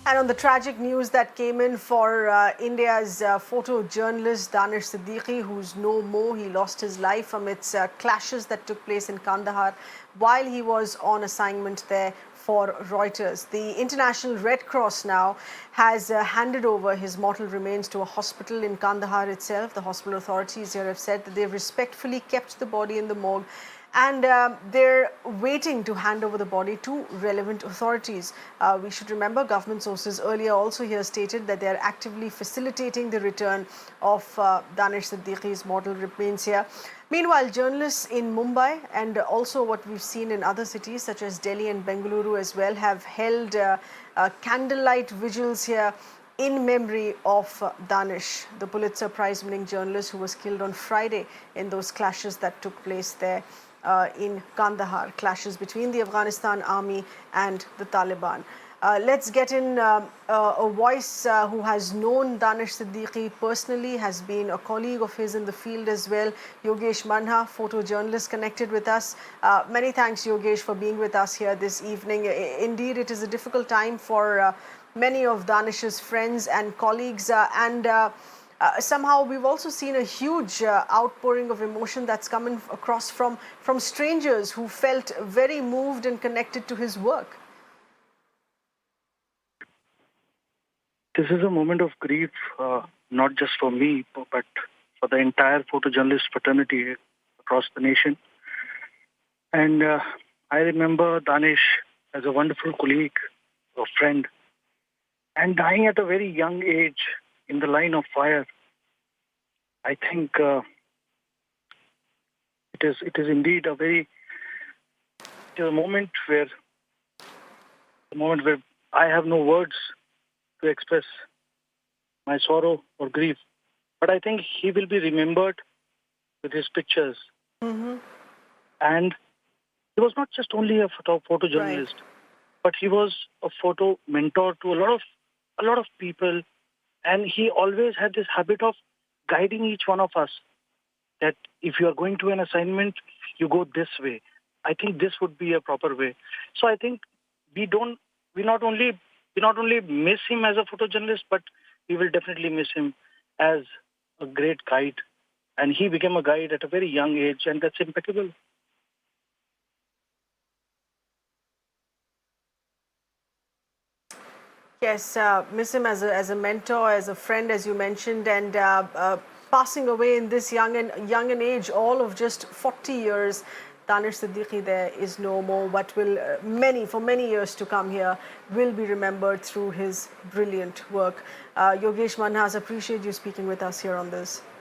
And on the tragic news that came in for India's photojournalist Danish Siddiqui, who's no more, he lost his life amidst clashes that took place in Kandahar while he was on assignment there for Reuters. The International Red Cross now has handed over his mortal remains to a hospital in Kandahar itself. The hospital authorities here have said that they've respectfully kept the body in the morgue, and they're waiting to hand over the body to relevant authorities. We should remember government sources earlier also here stated that they are actively facilitating the return of Danish Siddiqui's mortal remains here. Meanwhile, journalists in Mumbai and also what we've seen in other cities such as Delhi and Bengaluru as well have held candlelight vigils here in memory of Danish, the Pulitzer Prize-winning journalist who was killed on Friday in those clashes that took place there in Kandahar, clashes between the Afghanistan army and the Taliban. Let's get in a voice who has known Danish Siddiqui personally, has been a colleague of his in the field as well. Yogesh Manha, photojournalist, connected with us. Many thanks, Yogesh, for being with us here this evening. Indeed, it is a difficult time for many of Danish's friends and colleagues, somehow we've also seen a huge outpouring of emotion that's coming across from strangers who felt very moved and connected to his work. This is a moment of grief, not just for me, but for the entire photojournalist fraternity across the nation. And I remember Danish as a wonderful colleague, a friend, and dying at a very young age in the line of fire. I think it is indeed a moment where I have no words to express my sorrow or grief. But I think he will be remembered with his pictures. Mm-hmm. And he was not just only a photojournalist, but he was a photo mentor to a lot of people. And he always had this habit of guiding each one of us that if you are going to an assignment, you go this way. I think this would be a proper way. So I think we not only miss him as a photojournalist, but we will definitely miss him as a great guide. And he became a guide at a very young age, and that's impeccable. Yes, miss him as a mentor, as a friend, as you mentioned, and passing away in this young an age, all of just 40 years. Danish Siddiqui there is no more, but will for many years to come here, will be remembered through his brilliant work. Yogesh Manhas, appreciate you speaking with us here on this.